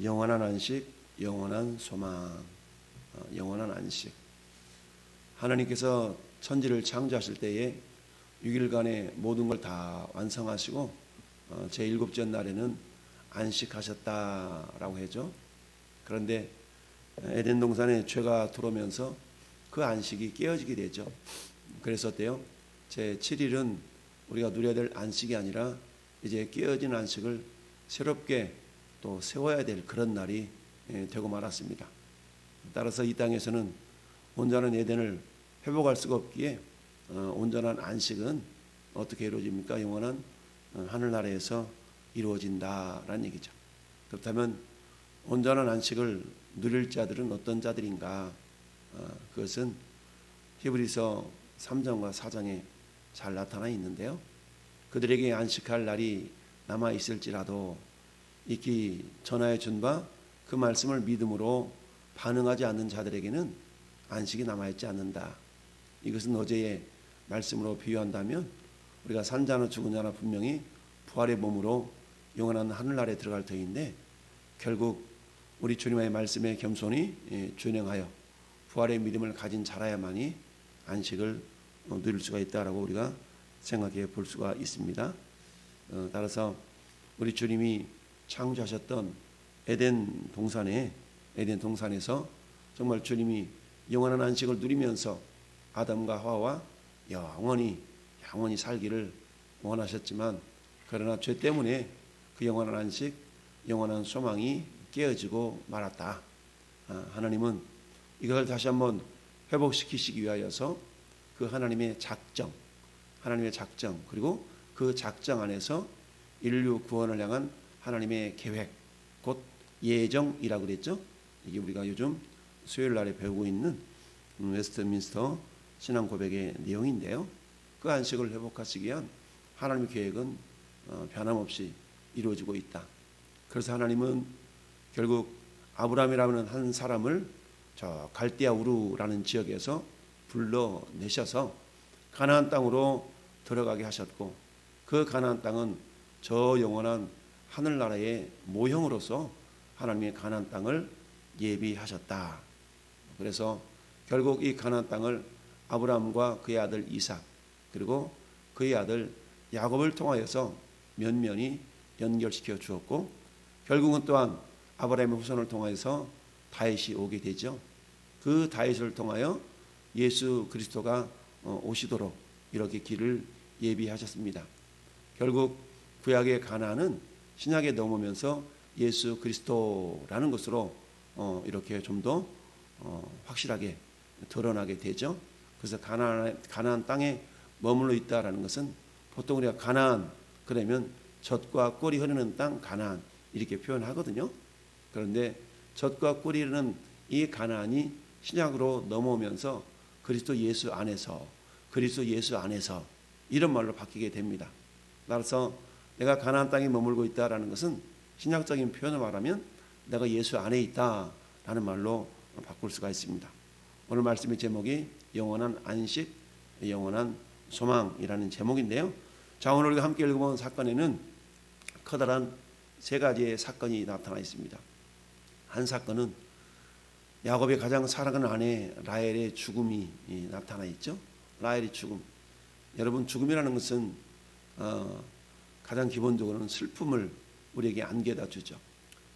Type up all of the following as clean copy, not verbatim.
영원한 안식, 영원한 소망. 영원한 안식. 하나님께서 천지를 창조하실 때에 6일간의 모든 걸 다 완성하시고 제7째 날에는 안식하셨다라고 하죠. 그런데 에덴 동산에 죄가 들어오면서 그 안식이 깨어지게 되죠. 그래서 어때요? 제7일은 우리가 누려야 될 안식이 아니라 이제 깨어진 안식을 새롭게 또 세워야 될 그런 날이 되고 말았습니다. 따라서 이 땅에서는 온전한 에덴을 회복할 수가 없기에 온전한 안식은 어떻게 이루어집니까? 영원한 하늘나라에서 이루어진다라는 얘기죠. 그렇다면 온전한 안식을 누릴 자들은 어떤 자들인가? 그것은 히브리서 3장과 4장에 잘 나타나 있는데요. 그들에게 안식할 날이 남아 있을지라도 익히 전하여 준 바 그 말씀을 믿음으로 반응하지 않는 자들에게는 안식이 남아있지 않는다. 이것은 어제의 말씀으로 비유한다면 우리가 산자나 죽은 자나 분명히 부활의 몸으로 영원한 하늘나라에 들어갈 터인데 결국 우리 주님의 말씀에 겸손히 준행하여 부활의 믿음을 가진 자라야만이 안식을 누릴 수가 있다라고 우리가 생각해 볼 수가 있습니다. 따라서 우리 주님이 창조하셨던 에덴 동산에서 정말 주님이 영원한 안식을 누리면서 아담과 하와와 영원히 살기를 원하셨지만 그러나 죄 때문에 그 영원한 안식, 영원한 소망이 깨어지고 말았다. 하나님은 이것을 다시 한번 회복시키시기 위하여서 그 하나님의 작정 그리고 그 작정 안에서 인류 구원을 향한 하나님의 계획, 곧 예정이라고 그랬죠. 이게 우리가 요즘 수요일 날에 배우고 있는 웨스트민스터 신앙 고백의 내용인데요. 그 안식을 회복하시기 위한 하나님의 계획은 변함없이 이루어지고 있다. 그래서 하나님은 결국 아브라함이라는 한 사람을 저 갈대아 우르라는 지역에서 불러내셔서 가나안 땅으로 들어가게 하셨고 그 가나안 땅은 저 영원한 하늘나라의 모형으로서 하나님의 가나안 땅을 예비하셨다. 그래서 결국 이 가나안 땅을 아브라함과 그의 아들 이삭 그리고 그의 아들 야곱을 통하여서 면면히 연결시켜 주었고 결국은 또한 아브라함의 후손을 통하여서 다윗이 오게 되죠. 그 다윗을 통하여 예수 그리스도가 오시도록 이렇게 길을 예비하셨습니다. 결국 구약의 가나안은 신약에 넘으면서 예수 그리스도라는 것으로 이렇게 좀 더 확실하게 드러나게 되죠. 그래서 가나안 땅에 머물러 있다라는 것은 보통 우리가 가나안 그러면 젖과 꿀이 흐르는 땅 가나안 이렇게 표현하거든요. 그런데 젖과 꿀이 흐르는 이 가나안이 신약으로 넘어오면서 그리스도 예수 안에서 이런 말로 바뀌게 됩니다. 따라서 내가 가나안 땅에 머물고 있다라는 것은 신약적인 표현을 말하면 내가 예수 안에 있다라는 말로 바꿀 수가 있습니다. 오늘 말씀의 제목이 영원한 안식, 영원한 소망이라는 제목인데요. 자, 오늘 우리가 함께 읽어본 사건에는 커다란 세 가지의 사건이 나타나 있습니다. 한 사건은 야곱의 가장 사랑하는 아내 라헬의 죽음이 나타나 있죠. 라헬의 죽음. 여러분, 죽음이라는 것은 가장 기본적으로는 슬픔을 우리에게 안겨다 주죠.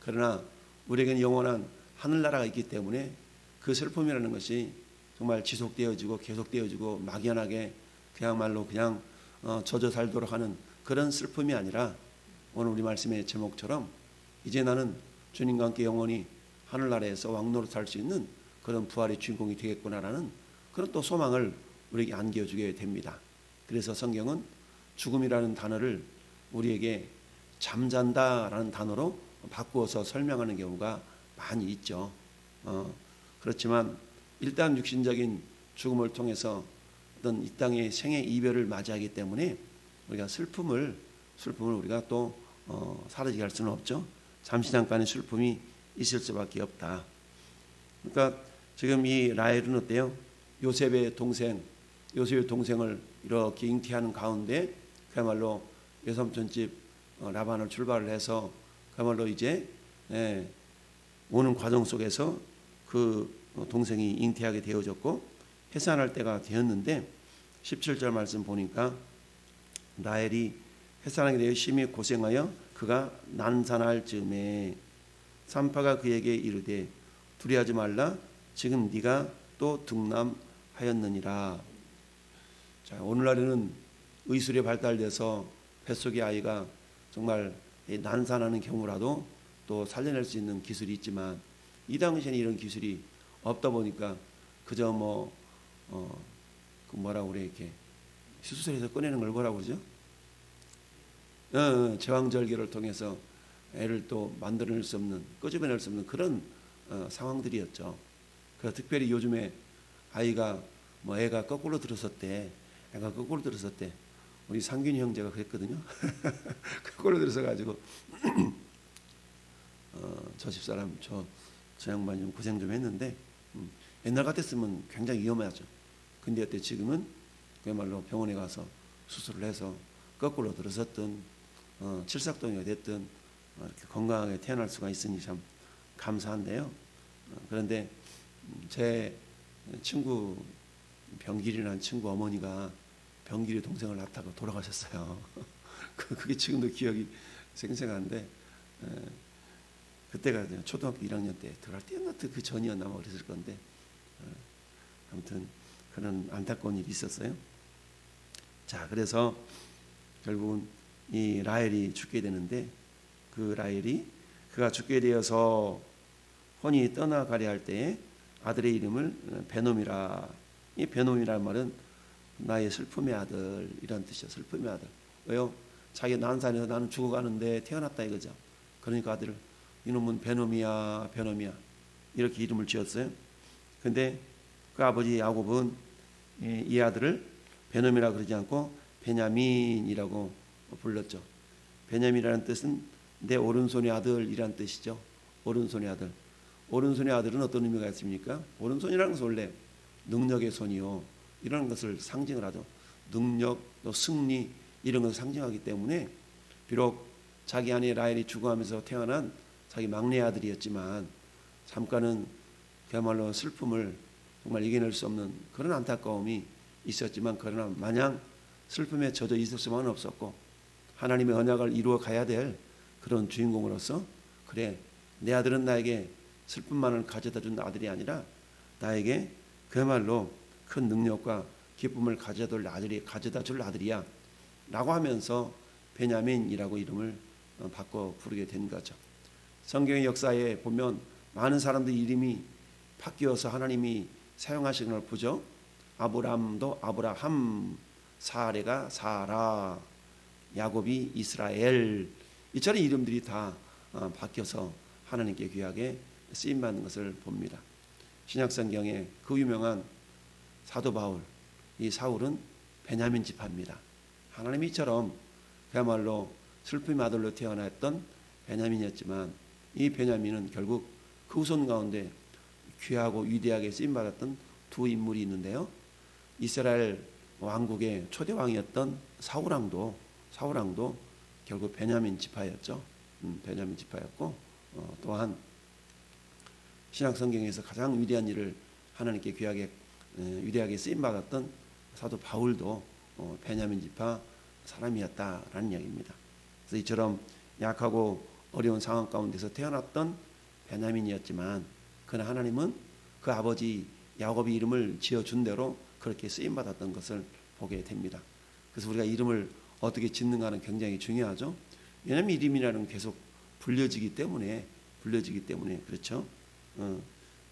그러나 우리에게는 영원한 하늘나라가 있기 때문에 그 슬픔이라는 것이 정말 지속되어지고 계속되어지고 막연하게 그야말로 그냥 젖어 살도록 하는 그런 슬픔이 아니라 오늘 우리 말씀의 제목처럼 이제 나는 주님과 함께 영원히 하늘나라에서 왕노로 살 수 있는 그런 부활의 주인공이 되겠구나라는 그런 또 소망을 우리에게 안겨주게 됩니다. 그래서 성경은 죽음이라는 단어를 우리에게 잠잔다라는 단어로 바꾸어서 설명하는 경우가 많이 있죠. 그렇지만 일단 육신적인 죽음을 통해서 어떤 이 땅의 생의 이별을 맞이하기 때문에 우리가 슬픔을 우리가 또 사라지게 할 수는 없죠. 잠시 잠깐의 슬픔이 있을 수밖에 없다. 그러니까 지금 이 라헬은 어때요? 요셉의 동생을 이렇게 잉태하는 가운데 그야말로 외삼촌 집 라반을 출발을 해서 그야말로 이제 오는 과정 속에서 그 동생이 잉태하게 되어졌고 해산할 때가 되었는데 17절 말씀 보니까 라헬이 해산하게 되어 심히 고생하여 그가 난산할 즈음에 산파가 그에게 이르되 두려워하지 말라 지금 네가 또 등남하였느니라. 자, 오늘날에는 의술이 발달돼서 뱃속의 아이가 정말 난산하는 경우라도 또 살려낼 수 있는 기술이 있지만 이 당시에는 이런 기술이 없다 보니까 그저 그 뭐라고 그래 이렇게 수술해서 꺼내는 걸 뭐라고 그러죠? 제왕절개를 통해서 애를 또 만들어낼 수 없는 끄집어낼 수 없는 그런 상황들이었죠. 그래서 특별히 요즘에 아이가 애가 거꾸로 들었었대. 애가 거꾸로 들었었대. 우리 상균이 형제가 그랬거든요. 거꾸로 들어서 가지고 저 집사람 저 양반이 좀 고생 좀 했는데 옛날 같았으면 굉장히 위험하죠. 근데 어때 지금은 그야말로 병원에 가서 수술을 해서 거꾸로 들어섰든 칠삭동이가 됐든 이렇게 건강하게 태어날 수가 있으니 참 감사한데요. 그런데 제 친구 병길이라는 친구 어머니가 병길이 동생을 낳다가 돌아가셨어요. 그게 지금도 기억이 생생한데 그때가 초등학교 1학년 때 들어갈 때였나 그 전이었나 뭐 그랬을 건데 아무튼 그런 안타까운 일이 있었어요. 자, 그래서 결국은 이 라헬이 죽게 되는데 그 라헬이 그가 죽게 되어서 혼이 떠나가려 할 때에 아들의 이름을 베놈이라. 이 베놈이라는 말은 나의 슬픔의 아들 이런 뜻이죠. 슬픔의 아들. 왜요? 자기 난산에서 나는 죽어가는데 태어났다 이거죠. 그러니까 아들을 이놈은 베놈이야 베놈이야 이렇게 이름을 지었어요. 근데 그 아버지 야곱은 이 아들을 베놈이라 그러지 않고 베냐민이라고 불렀죠. 베냐민이라는 뜻은 내 오른손의 아들이란 뜻이죠. 오른손의 아들. 오른손의 아들은 어떤 의미가 있습니까? 오른손이라는 것은 원래 능력의 손이요 이런 것을 상징을 하죠. 능력, 또 승리 이런 것을 상징하기 때문에 비록 자기 아내 라헬이 죽어가면서 태어난 자기 막내 아들이었지만 잠깐은 그야말로 슬픔을 정말 이겨낼 수 없는 그런 안타까움이 있었지만 그러나 마냥 슬픔에 젖어 있을 수만은 없었고 하나님의 언약을 이루어 가야 될 그런 주인공으로서 그래 내 아들은 나에게 슬픔만을 가져다 준 아들이 아니라 나에게 그야말로 큰 능력과 기쁨을 가져다 줄 아들이야 라고 하면서 베냐민이라고 이름을 바꿔 부르게 된 거죠. 성경의 역사에 보면 많은 사람들의 이름이 바뀌어서 하나님이 사용하시는 걸 보죠. 아브람도 아브라함, 사레가 사라, 야곱이 이스라엘 이처럼 이름들이 다 바뀌어서 하나님께 귀하게 쓰임받는 것을 봅니다. 신약성경에 그 유명한 사도 바울, 이 사울은 베냐민 지파입니다. 하나님이 이처럼 그야말로 슬픔의 아들로 태어났던 베냐민이었지만 이 베냐민은 결국 그 후손 가운데 귀하고 위대하게 쓰임받았던 두 인물이 있는데요. 이스라엘 왕국의 초대 왕이었던 사울왕도 결국 베냐민 지파였죠. 베냐민 지파였고 또한 신약 성경에서 가장 위대한 일을 하나님께 위대하게 쓰임 받았던 사도 바울도 베냐민 지파 사람이었다라는 이야기입니다. 그래서 이처럼 약하고 어려운 상황 가운데서 태어났던 베냐민이었지만 그러나 하나님은 그 아버지 야곱이 이름을 지어준 대로 그렇게 쓰임 받았던 것을 보게 됩니다. 그래서 우리가 이름을 어떻게 짓는가는 굉장히 중요하죠. 왜냐하면 이름이라는 건 계속 불려지기 때문에 그렇죠.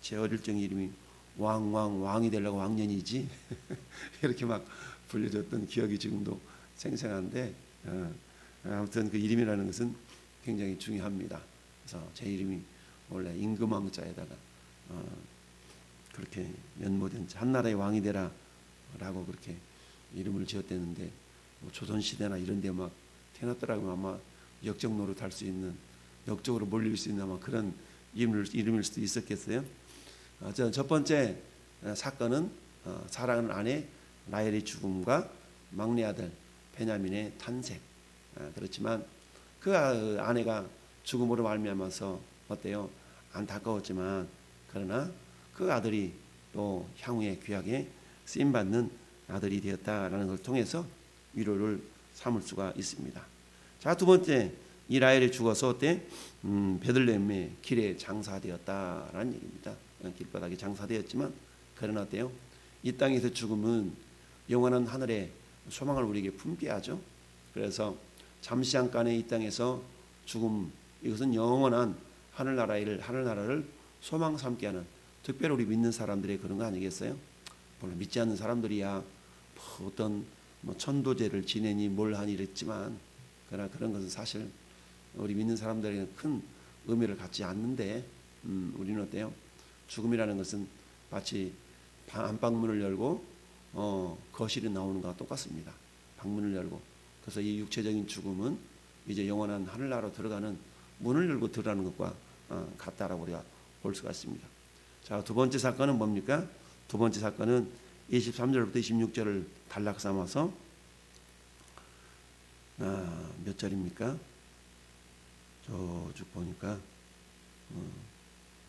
제 어릴 적 이름이 왕이 되려고 왕년이지 이렇게 막 불려졌던 기억이 지금도 생생한데 아무튼 그 이름이라는 것은 굉장히 중요합니다. 그래서 제 이름이 원래 임금왕자에다가 그렇게 연모된 한나라의 왕이 되라 라고 그렇게 이름을 지었대는데 조선시대나 이런 데 막 태어났더라고요. 아마 역적 노릇할 수 있는 역적으로 몰릴 수 있는 아마 그런 이름일 수도 있었겠어요. 첫 번째 사건은 사랑하는 아내 라헬의 죽음과 막내 아들 베냐민의 탄생. 그렇지만 그 아내가 죽음으로 말미암아서 어때요? 안타까웠지만 그러나 그 아들이 또 향후에 귀하게 쓰임받는 아들이 되었다라는 걸 통해서 위로를 삼을 수가 있습니다. 자, 두 번째, 이 라헬이 죽어서 어때? 베들레헴의 길에 장사되었다라는 얘기입니다. 길바닥에 장사되었지만 그러나 어때요? 이 땅에서 죽음은 영원한 하늘의 소망을 우리에게 품게 하죠. 그래서 잠시 잠깐의 이 땅에서 죽음, 이것은 영원한 하늘나라를 소망 삼게 하는, 특별히 우리 믿는 사람들의 그런 거 아니겠어요? 물론 믿지 않는 사람들이야 어떤 천도제를 지내니 뭘 하니 이랬지만 그러나 그런 것은 사실 우리 믿는 사람들에게는 큰 의미를 갖지 않는데 우리는 어때요? 죽음이라는 것은 마치 안방문을 열고 거실이 나오는 것과 똑같습니다. 방문을 열고, 그래서 이 육체적인 죽음은 이제 영원한 하늘나라로 들어가는 문을 열고 들어가는 것과 같다라고 우리가 볼 수가 있습니다. 자, 두 번째 사건은 뭡니까? 두 번째 사건은 23절부터 26절을 단락 삼아서 몇 절입니까? 저쭉 보니까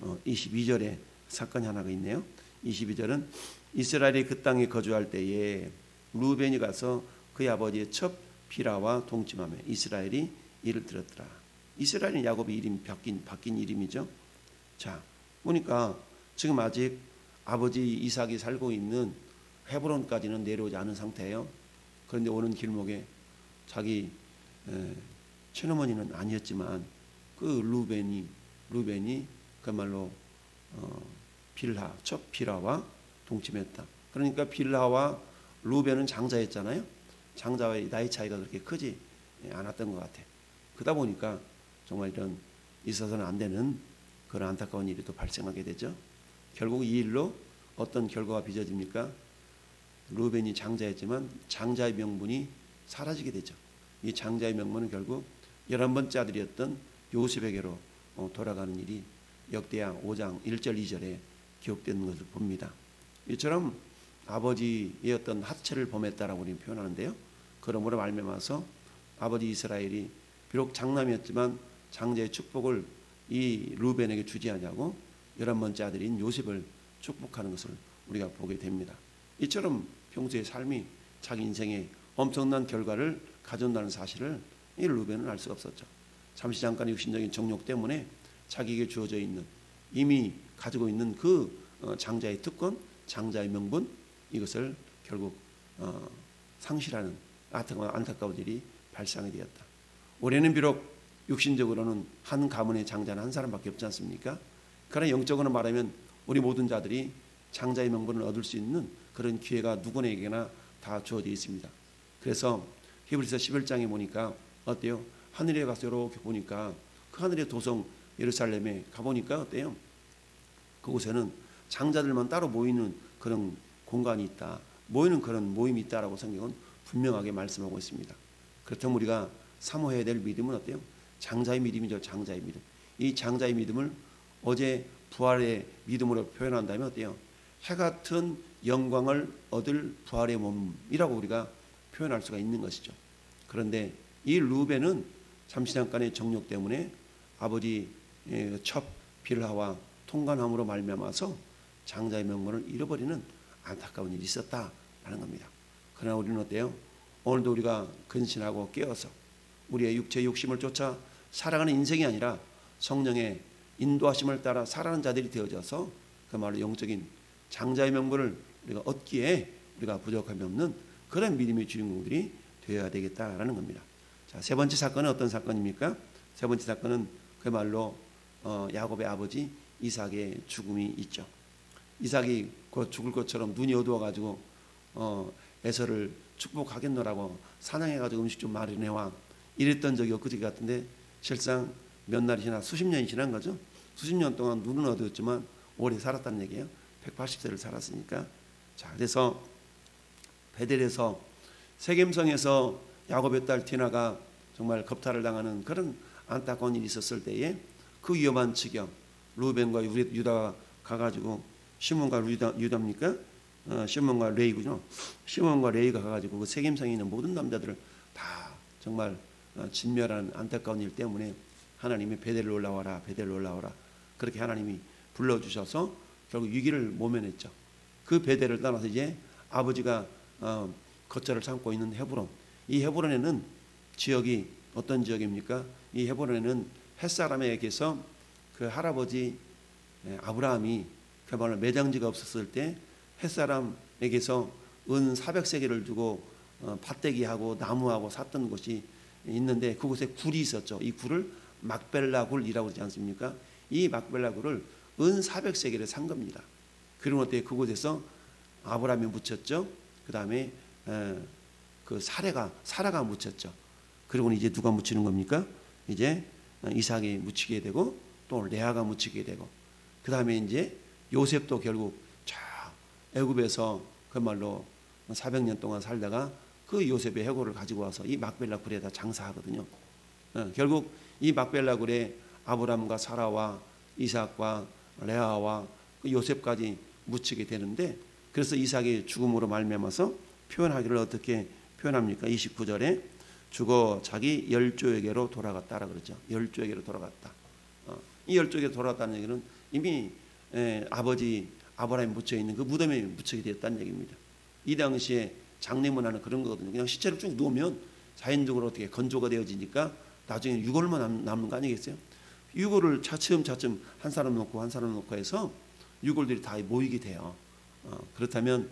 22절에 사건이 하나가 있네요. 22절은 이스라엘이 그 땅에 거주할 때에 루벤이 가서 그의 아버지의 첩 비라와 동침하며 이스라엘이 이를 들었더라. 이스라엘은 야곱의 이름이 바뀐 이름이죠. 자, 보니까 지금 아직 아버지 이삭이 살고 있는 헤브론까지는 내려오지 않은 상태예요. 그런데 오는 길목에 자기 친어머니는 아니었지만 그 루벤이 그야말로 첫 빌하와 동침했다. 그러니까 빌하와 루벤은 장자였잖아요. 장자와의 나이 차이가 그렇게 크지 않았던 것 같아. 그러다 보니까 정말 이런 있어서는 안 되는 그런 안타까운 일이 또 발생하게 되죠. 결국 이 일로 어떤 결과가 빚어집니까? 루벤이 장자였지만 장자의 명분이 사라지게 되죠. 이 장자의 명분은 결국 11번째 아들이었던 요셉에게로 돌아가는 일이 역대하 5장 1절 2절에 기록되는 것을 봅니다. 이처럼 아버지의 어떤 하체를 범했다라고 우리는 표현하는데요. 그러므로 말미암아서 아버지 이스라엘이 비록 장남이었지만 장자의 축복을 이 루벤에게 주지 않냐고 11번째 아들인 요셉을 축복하는 것을 우리가 보게 됩니다. 이처럼 평소의 삶이 자기 인생에 엄청난 결과를 가져온다는 사실을 이 루벤은 알 수가 없었죠. 잠시 잠깐 육신적인 정욕 때문에 자기에게 주어져 있는, 이미 가지고 있는 그 장자의 특권, 장자의 명분, 이것을 결국 상실하는 안타까운 일이 발생이 되었다. 올해는 비록 육신적으로는 한 가문의 장자는 한 사람밖에 없지 않습니까? 그러나 영적으로 말하면 우리 모든 자들이 장자의 명분을 얻을 수 있는 그런 기회가 누구에게나 다 주어져 있습니다. 그래서 히브리서 11장에 보니까 어때요? 하늘에 가서 이렇게 보니까 그 하늘의 도성 예루살렘에 가보니까 어때요? 그곳에는 장자들만 따로 모이는 그런 공간이 있다. 모이는 그런 모임이 있다라고 성경은 분명하게 말씀하고 있습니다. 그렇다면 우리가 사모해야 될 믿음은 어때요? 장자의 믿음이죠. 장자의 믿음. 이 장자의 믿음을 어제 부활의 믿음으로 표현한다면 어때요? 해 같은 영광을 얻을 부활의 몸이라고 우리가 표현할 수가 있는 것이죠. 그런데 이 루벤은 잠시 잠깐의 정욕 때문에 아버지 첩 빌하와 통관함으로 말미암아서 장자의 명분을 잃어버리는 안타까운 일이 있었다라는 겁니다. 그러나 우리는 어때요? 오늘도 우리가 근신하고 깨어서 우리의 육체의 욕심을 쫓아 살아가는 인생이 아니라 성령의 인도하심을 따라 살아가는 자들이 되어져서 그말로 영적인 장자의 명분을 우리가 얻기에 우리가 부족함이 없는 그런 믿음의 주인공들이 되어야 되겠다라는 겁니다. 자, 세 번째 사건은 어떤 사건입니까? 세 번째 사건은 그말로 야곱의 아버지 이삭의 죽음이 있죠. 이삭이 곧 죽을 것처럼 눈이 어두워가지고 에서를 축복하겠노라고 사냥해가지고 음식 좀 마련해와 이랬던 적이 엊그제 같은데 실상 몇 날이 지나 수십 년이 지난 거죠. 수십 년 동안 눈은 어두웠지만 오래 살았다는 얘기예요. 180세를 살았으니까. 자, 그래서 베델에서 세겜성에서 야곱의 딸 디나가 정말 겁탈을 당하는 그런 안타까운 일이 있었을 때에 그 위험한 지경, 루벤과 유다가 가가지고 시몬과 유다입니까? 시몬과 레이군요. 시몬과 레이가 가가지고 그 세겜성에 있는 모든 남자들을 다 정말 진멸한 안타까운 일 때문에 하나님이 베델로 올라와라, 베델로 올라와라. 그렇게 하나님이 불러주셔서 결국 위기를 모면했죠. 그 베델을 떠나서 이제 아버지가 거처를 삼고 있는 헤브론, 이 헤브론에는 지역이 어떤 지역입니까? 이 헤브론에는 햇사람에게서 그 할아버지 아브라함이 그야말로 매장지가 없었을 때 햇사람에게서 은 400세겔을 주고 밭대기하고 나무하고 샀던 곳이 있는데 그곳에 굴이 있었죠. 이 굴을 막벨라 굴이라고 그러지 않습니까? 이 막벨라 굴을 은 400세겔에 산 겁니다. 그런 때 그곳에서 아브라함이 묻혔죠. 그 다음에 그 사라가 묻혔죠. 그리고 이제 누가 묻히는 겁니까? 이제 이삭이 묻히게 되고 또 레아가 묻히게 되고 그 다음에 이제 요셉도 결국 저 애굽에서 그 말로 400년 동안 살다가 그 요셉의 해골을 가지고 와서 이 막벨라 굴에다 장사하거든요. 결국 이 막벨라 굴에 아브라함과 사라와 이삭과 레아와 요셉까지 묻히게 되는데 그래서 이삭의 죽음으로 말미암아서 표현하기를 어떻게 표현합니까? 29절에 죽어 자기 열조에게로 돌아갔다라 그러죠. 열조에게로 돌아갔다. 이 열조에게로 돌아갔다는 얘기는 이미 아버지 아브라함이 묻혀 있는 그 무덤에 묻히게 되었다는 얘기입니다. 이 당시에 장례문화는 그런 거거든요. 그냥 시체를 쭉 놓으면 자연적으로 어떻게 건조가 되어지니까 나중에 유골만 남는 거 아니겠어요? 유골을 차츰차츰 한 사람 놓고 한 사람 놓고 해서 유골들이 다 모이게 돼요. 그렇다면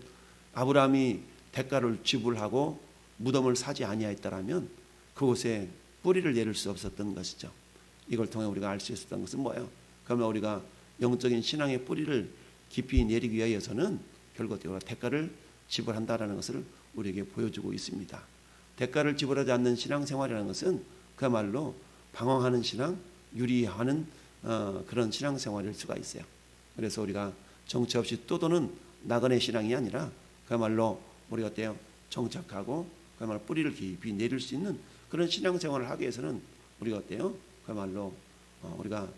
아브라함이 대가를 지불하고 무덤을 사지 아니하였다라면 그곳에 뿌리를 내릴 수 없었던 것이죠. 이걸 통해 우리가 알 수 있었던 것은 뭐예요? 그러면 우리가 영적인 신앙의 뿌리를 깊이 내리기 위해서는 결국 대가를 지불한다라는 것을 우리에게 보여주고 있습니다. 대가를 지불하지 않는 신앙생활이라는 것은 그야말로 방황하는 신앙, 유리하는 그런 신앙생활일 수가 있어요. 그래서 우리가 정체 없이 떠도는 나그네 신앙이 아니라 그야말로 우리가 어때요? 정착하고 그야말로 뿌리를 깊이 내릴 수 있는 그런 신앙생활을 하기 위해서는 우리가 어때요? 그야말로 우리가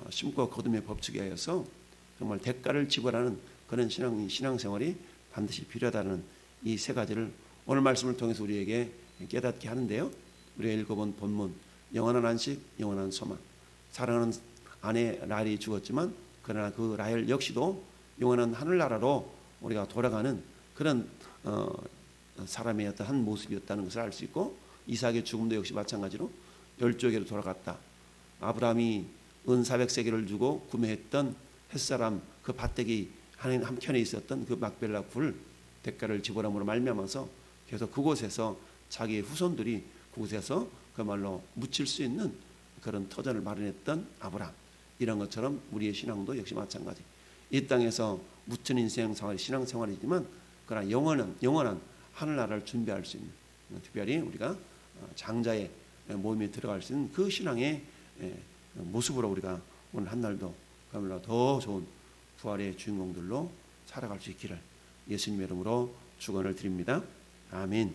심고 거둠의 법칙에 의해서 정말 대가를 지불하는 그런 신앙생활이 반드시 필요하다는 이 세 가지를 오늘 말씀을 통해서 우리에게 깨닫게 하는데요. 우리가 읽어본 본문 영원한 안식, 영원한 소망. 사랑하는 아내 라헬이 죽었지만 그러나 그 라헬 역시도 영원한 하늘나라로 우리가 돌아가는 그런 사람의 어떤 한 모습이었다는 것을 알 수 있고 이삭의 죽음도 역시 마찬가지로 열조에게로 돌아갔다. 아브라함이 은 400세겔을 주고 구매했던 햇사람 그 밭대기 한켠에 있었던 그 막벨라 굴 대가를 지불함으로 말미암아서 계속 그곳에서 자기의 후손들이 그곳에서 그야말로 묻힐 수 있는 그런 터전을 마련했던 아브라함. 이런 것처럼 우리의 신앙도 역시 마찬가지. 이 땅에서 묻힌 인생생활이 신앙생활이지만 그러나 영원한 하늘나라를 준비할 수 있는 특별히 우리가 장자의 모임에 들어갈 수 있는 그 신앙의 모습으로 우리가 오늘 한날도 그야말로 더 좋은 부활의 주인공들로 살아갈 수 있기를 예수님의 이름으로 축원을 드립니다. 아멘.